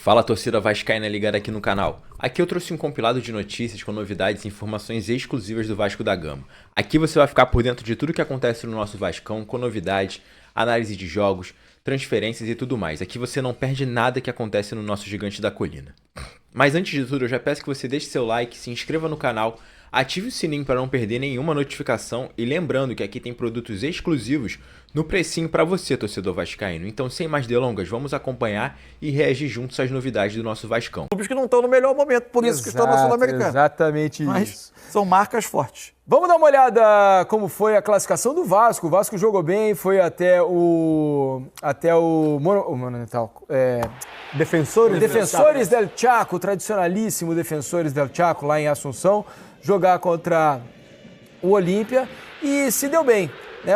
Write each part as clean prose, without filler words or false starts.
Fala, torcida vascaína ligada aqui no canal. Aqui eu trouxe um compilado de notícias com novidades e informações exclusivas do Vasco da Gama. Aqui você vai ficar por dentro de tudo que acontece no nosso Vascão, com novidades, análise de jogos, transferências e tudo mais. Aqui você não perde nada que acontece no nosso Gigante da Colina. Mas antes de tudo, eu já peço que você deixe seu like, se inscreva no canal, ative o sininho para não perder nenhuma notificação e lembrando que aqui tem produtos exclusivos no precinho para você, torcedor vascaíno. Então, sem mais delongas, vamos acompanhar e reagir juntos às novidades do nosso Vascão. Clubes que não estão no melhor momento, por isso que estão na Sul-Americana. Exatamente Mas isso. são marcas fortes. Vamos dar uma olhada como foi a classificação do Vasco. O Vasco jogou bem, foi até o Monumental. Defensores del Chaco, tradicionalíssimo Defensores del Chaco, lá em Assunção, jogar contra o Olímpia e se deu bem.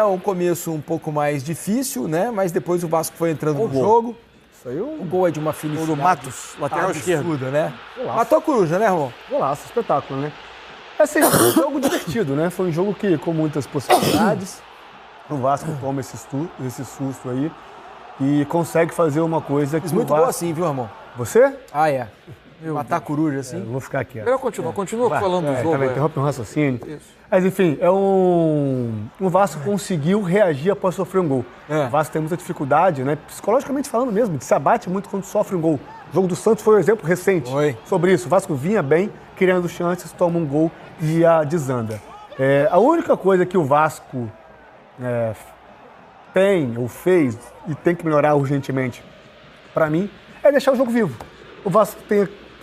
Um começo um pouco mais difícil, né? Mas depois o Vasco foi entrando no jogo. Isso aí O gol é de uma felicidade. O do Matos, lateral esquerdo. Né? Golaço. Matou a coruja, né, Romão? Golaço, espetáculo, né? Assim, foi um jogo divertido, né? Foi um jogo que, com muitas possibilidades, o Vasco toma esse susto aí e consegue fazer uma coisa que Fiz muito o Vasco... gol assim, viu, irmão? Você? Ah, é. Matar a coruja assim. Vou ficar aqui. Melhor continua falando do jogo. Interrompe um raciocínio. Isso. Mas, enfim, o Vasco conseguiu reagir após sofrer um gol. O Vasco tem muita dificuldade, né? Psicologicamente falando mesmo, se abate muito quando sofre um gol. O jogo do Santos foi um exemplo recente sobre isso. O Vasco vinha bem, criando chances, toma um gol e desanda. A única coisa que o Vasco tem ou fez e tem que melhorar urgentemente, para mim, é deixar o jogo vivo. O Vasco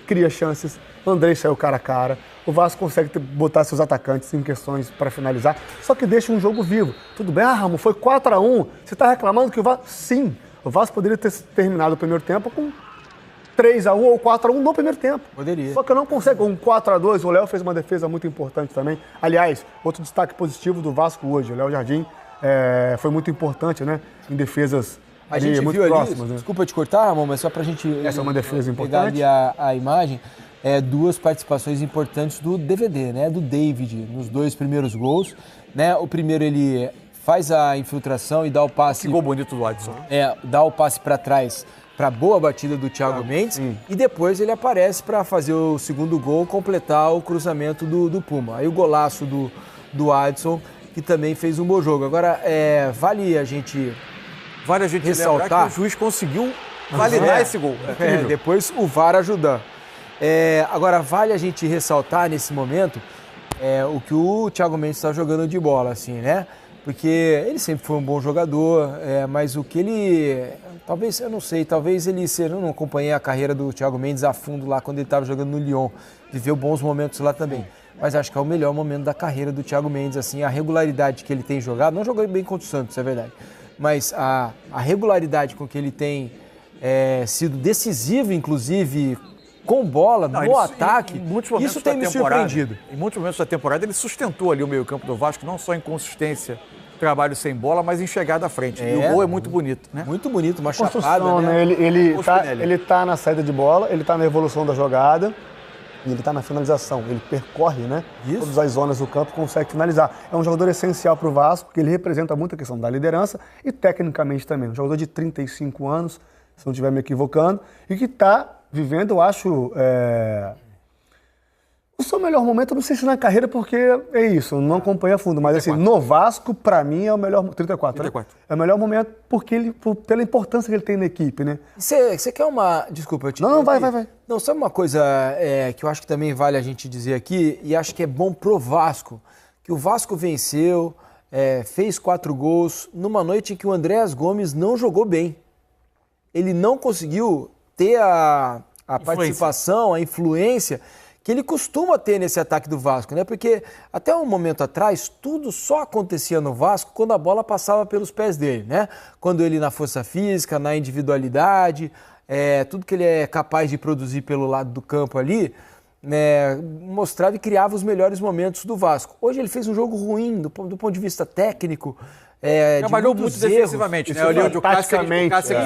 cria chances, o Andrei saiu cara a cara, o Vasco consegue botar seus atacantes em questões para finalizar, só que deixa um jogo vivo. Tudo bem, Ramon, foi 4-1, você está reclamando que o Vasco... Sim, o Vasco poderia ter terminado o primeiro tempo com 3-1 ou 4-1 no primeiro tempo. Poderia. Só que eu não consigo. Um 4-2, o Léo fez uma defesa muito importante também. Aliás, outro destaque positivo do Vasco hoje, o Léo Jardim foi muito importante, né? Em defesas A gente muito viu próximas, ali, né? desculpa te cortar, Ramon, mas só pra gente... Essa é uma defesa pegar importante. ali a imagem, duas participações importantes do DVD, né? Do David, nos dois primeiros gols. Né? O primeiro ele faz a infiltração e dá o passe... Que gol bonito do Adson. Dá o passe para trás para boa batida do Thiago Mendes. Sim. E depois ele aparece para fazer o segundo gol, completar o cruzamento do Puma. Aí o golaço do Adson, que também fez um bom jogo. Agora, vale a gente ressaltar lembrar que o juiz conseguiu validar esse gol. Depois o VAR ajudando. Agora, vale a gente ressaltar nesse momento o que o Thiago Mendes está jogando de bola, assim, né? Porque ele sempre foi um bom jogador, mas o que ele... Talvez, eu não sei, talvez ele... Eu não acompanhei a carreira do Thiago Mendes a fundo lá quando ele estava jogando no Lyon. Viveu bons momentos lá também. Mas acho que é o melhor momento da carreira do Thiago Mendes, assim, a regularidade que ele tem jogado. Não jogou bem contra o Santos, é verdade. Mas a regularidade com que ele tem sido decisivo, inclusive com bola, no ataque, isso tem me surpreendido. Em muitos momentos da temporada ele sustentou ali o meio-campo do Vasco, não só em consistência, trabalho sem bola, mas em chegada à frente. E o gol é muito bonito, né? Muito bonito, uma Construção, chapada, né? Ele tá na saída de bola, ele tá na evolução da jogada e ele tá na finalização. Ele percorre, né? Todas as zonas do campo, consegue finalizar. É um jogador essencial para o Vasco, porque ele representa muito a questão da liderança e tecnicamente também. Um jogador de 35 anos, se não estiver me equivocando, e que está vivendo, eu acho, o seu melhor momento, eu não sei se na carreira, porque é isso, eu não acompanho a fundo, mas 34. Assim, no Vasco, para mim, é o melhor... 34, né? É o melhor momento pela importância que ele tem na equipe, né? Você quer uma... Desculpa, eu te... Não, vai. Não, sabe uma coisa que eu acho que também vale a gente dizer aqui, e acho que é bom pro Vasco, que o Vasco venceu, fez 4 gols, numa noite em que o Andréas Gomes não jogou bem. Ele não conseguiu ter a participação, a influência que ele costuma ter nesse ataque do Vasco, né? Porque até um momento atrás, tudo só acontecia no Vasco quando a bola passava pelos pés dele, né? Quando ele na força física, na individualidade, tudo que ele é capaz de produzir pelo lado do campo ali, né, mostrava e criava os melhores momentos do Vasco. Hoje ele fez um jogo ruim do ponto de vista técnico, trabalhou muito defensivamente, né? Ali onde o Cássio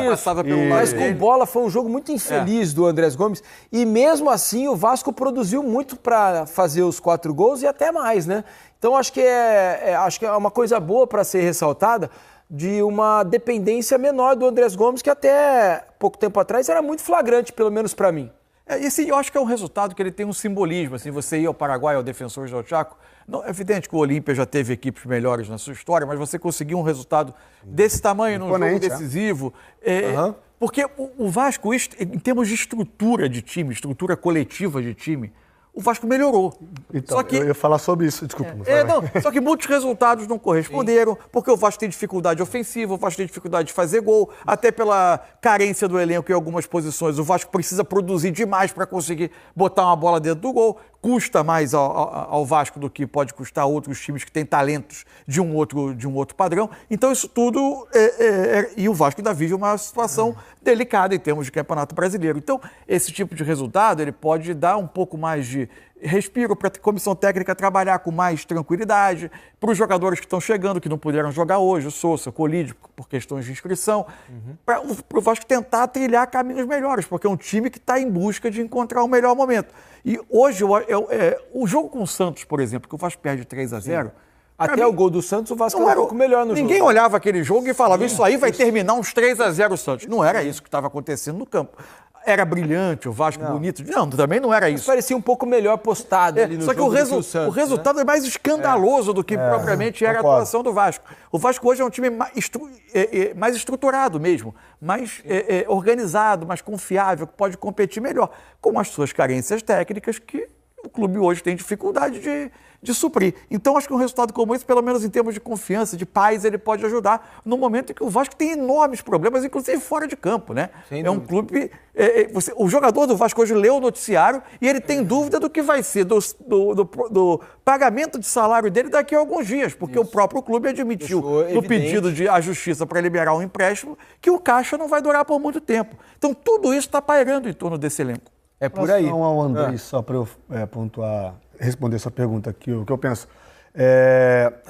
passava pelo lado. Mas com bola foi um jogo muito infeliz do Andrés Gomes e mesmo assim o Vasco produziu muito para fazer os 4 gols e até mais, né? Então acho que é uma coisa boa para ser ressaltada de uma dependência menor do Andrés Gomes, que até pouco tempo atrás era muito flagrante, pelo menos para mim. Esse eu acho que é um resultado que ele tem um simbolismo. Assim, você ir ao Paraguai, ao Defensores del Chaco, não, é evidente que o Olímpia já teve equipes melhores na sua história, mas você conseguiu um resultado desse tamanho num jogo decisivo. Porque o Vasco, em termos de estrutura de time, estrutura coletiva de time, o Vasco melhorou. Então, só que, eu ia falar sobre isso, desculpa. Só que muitos resultados não corresponderam, porque o Vasco tem dificuldade ofensiva, o Vasco tem dificuldade de fazer gol, até pela carência do elenco em algumas posições. O Vasco precisa produzir demais para conseguir botar uma bola dentro do gol. Custa mais ao Vasco do que pode custar a outros times que têm talentos de um outro padrão. Então isso tudo... E o Vasco ainda vive uma situação delicada em termos de Campeonato Brasileiro. Então esse tipo de resultado ele pode dar um pouco mais de respiro para a comissão técnica trabalhar com mais tranquilidade, para os jogadores que estão chegando, que não puderam jogar hoje, o Sousa, o Colídio, por questões de inscrição, para o Vasco tentar trilhar caminhos melhores, porque é um time que está em busca de encontrar o melhor momento. E hoje, o jogo com o Santos, por exemplo, que o Vasco perde 3-0, até o gol do Santos, o Vasco era um pouco melhor no jogo. Ninguém olhava aquele jogo e falava, isso aí vai terminar uns 3-0 o Santos. Não era isso que estava acontecendo no campo. Era brilhante, o Vasco bonito. Não, também não era isso. Mas parecia um pouco melhor postado ali no jogo. Só que o resultado é mais escandaloso do que propriamente era a atuação do Vasco. O Vasco hoje é um time mais estruturado mesmo, mais organizado, mais confiável, que pode competir melhor, com as suas carências técnicas que o clube hoje tem dificuldade de suprir. Então, acho que um resultado como esse, pelo menos em termos de confiança, de paz, ele pode ajudar no momento em que o Vasco tem enormes problemas, inclusive fora de campo, né? É um clube... o jogador do Vasco hoje leu o noticiário e ele tem dúvida do que vai ser do pagamento de salário dele daqui a alguns dias, porque o próprio clube admitiu no pedido à Justiça para liberar um empréstimo que o caixa não vai durar por muito tempo. Então, tudo isso está pairando em torno desse elenco. É por aí. Relação ao André, só para eu pontuar, responder sua pergunta aqui, o que eu penso.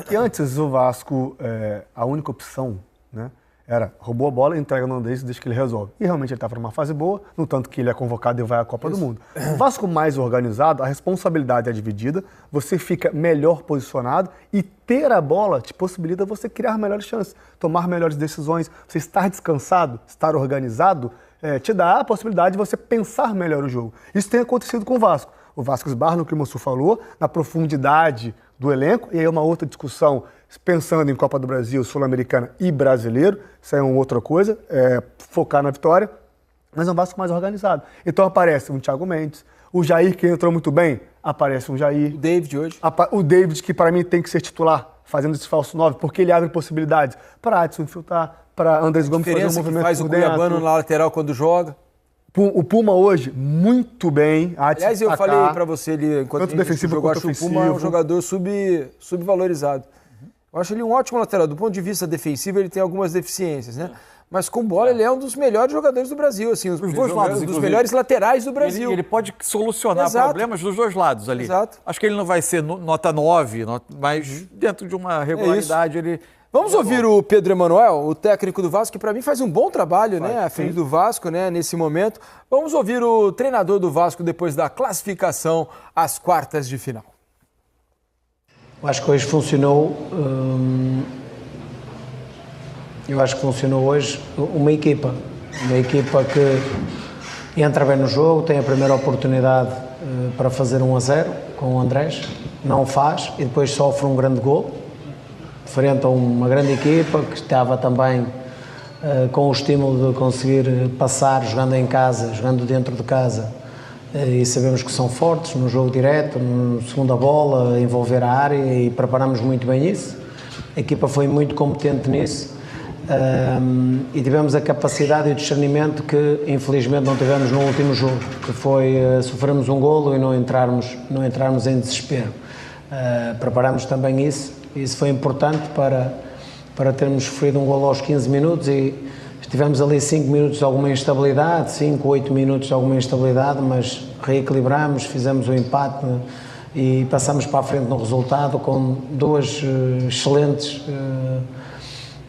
Que antes o Vasco, a única opção, né, era roubou a bola e entrega no Andrés e deixa que ele resolve. E realmente ele estava numa fase boa, no tanto que ele é convocado e vai à Copa do Mundo. O Vasco mais organizado, a responsabilidade é dividida, você fica melhor posicionado e ter a bola te possibilita você criar melhores chances, tomar melhores decisões, você estar descansado, estar organizado, te dá a possibilidade de você pensar melhor o jogo. Isso tem acontecido com o Vasco. O Vasco esbarra no que o Moçu falou, na profundidade do elenco, e aí uma outra discussão, pensando em Copa do Brasil, Sul-Americana e Brasileiro, isso é uma outra coisa, focar na vitória, mas é um Vasco mais organizado. Então aparece um Thiago Mendes, o Jair, que entrou muito bem, aparece um Jair. O David hoje. O David, que para mim tem que ser titular, fazendo esse falso 9, porque ele abre possibilidades para Adson infiltrar, para Andrés Gomes fazer um movimento faz o Cuiabano na lateral quando joga. O Puma hoje, muito bem. Aliás, eu falei para você ali, enquanto tanto defensivo eu acho o Puma é um jogador subvalorizado. Eu acho ele um ótimo lateral. Do ponto de vista defensivo, ele tem algumas deficiências, né? Mas com bola, ele é um dos melhores jogadores do Brasil, assim, os dois lados, dos melhores laterais do Brasil. Ele pode solucionar problemas dos dois lados ali. Exato. Acho que ele não vai ser nota 9, mas dentro de uma regularidade ele... Vamos ouvir o Pedro Emanuel, o técnico do Vasco, que para mim faz um bom trabalho, né, à frente do Vasco, né, nesse momento. Vamos ouvir o treinador do Vasco depois da classificação às quartas de final. Eu acho que hoje funcionou... Eu acho que funcionou hoje uma equipa que entra bem no jogo, tem a primeira oportunidade para fazer 1-0 com o Andrés, não faz e depois sofre um grande gol, frente a uma grande equipa que estava também com o estímulo de conseguir passar jogando em casa, jogando dentro de casa, e sabemos que são fortes no jogo direto, no segunda bola, envolver a área, e preparamos muito bem isso. A equipa foi muito competente nisso. E tivemos a capacidade e o discernimento que infelizmente não tivemos no último jogo, que foi sofrermos um golo e não entrarmos em desespero. Preparamos também isso foi importante para termos sofrido um golo aos 15 minutos e tivemos ali 5 minutos de alguma instabilidade, 5, 8 minutos de alguma instabilidade, mas reequilibramos, fizemos o empate e passamos para a frente no resultado com duas excelentes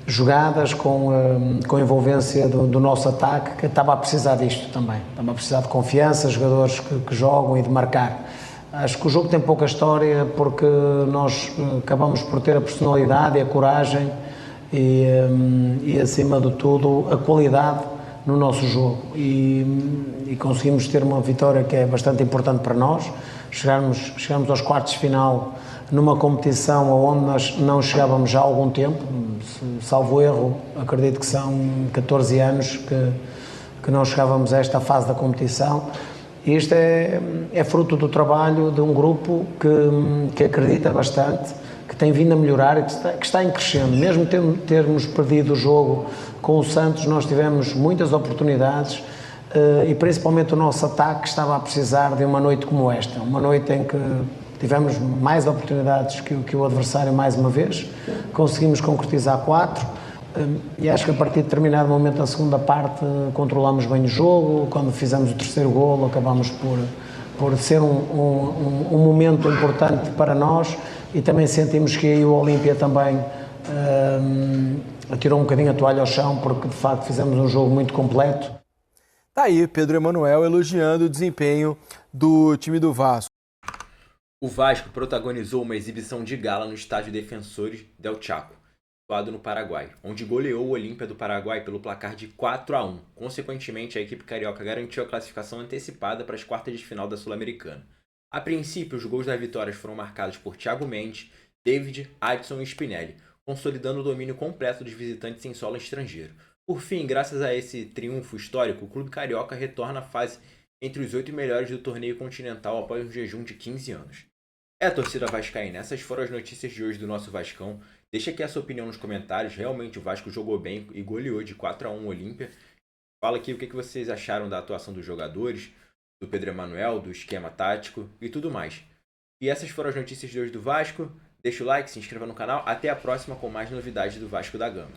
jogadas com envolvência do nosso ataque, que estava a precisar disto também, estava a precisar de confiança, jogadores que jogam e de marcar. Acho que o jogo tem pouca história porque nós acabamos por ter a personalidade e a coragem e acima de tudo, a qualidade no nosso jogo. E conseguimos ter uma vitória que é bastante importante para nós. Chegamos aos quartos de final numa competição onde nós não chegávamos já há algum tempo, salvo erro, acredito que são 14 anos que não chegávamos a esta fase da competição. E isto é fruto do trabalho de um grupo que acredita bastante, que tem vindo a melhorar e que está em crescendo. Mesmo termos perdido o jogo com o Santos, nós tivemos muitas oportunidades e principalmente o nosso ataque estava a precisar de uma noite como esta, uma noite em que tivemos mais oportunidades que o adversário mais uma vez, conseguimos concretizar 4 e acho que a partir de determinado momento da segunda parte controlamos bem o jogo. Quando fizemos o terceiro golo acabamos por ser um momento importante para nós e também sentimos que aí o Olímpia também atirou um bocadinho a toalha ao chão, porque de facto fizemos um jogo muito completo. Tá aí Pedro Emanuel elogiando o desempenho do time do Vasco. O Vasco protagonizou uma exibição de gala no estádio Defensores del Chaco, situado no Paraguai, onde goleou o Olímpia do Paraguai pelo placar de 4-1. Consequentemente, a equipe carioca garantiu a classificação antecipada para as quartas de final da Sul-Americana. A princípio, os gols da vitória foram marcados por Thiago Mendes, David, Adson e Spinelli, consolidando o domínio completo dos visitantes em solo estrangeiro. Por fim, graças a esse triunfo histórico, o clube carioca retorna à fase entre os 8 melhores do torneio continental após um jejum de 15 anos. Torcida vascaína, essas foram as notícias de hoje do nosso Vascão. Deixa aqui a sua opinião nos comentários. Realmente o Vasco jogou bem e goleou de 4-1 o Olímpia. Fala aqui o que vocês acharam da atuação dos jogadores, do Pedro Emanuel, do esquema tático e tudo mais. E essas foram as notícias de hoje do Vasco. Deixa o like, se inscreva no canal. Até a próxima com mais novidades do Vasco da Gama.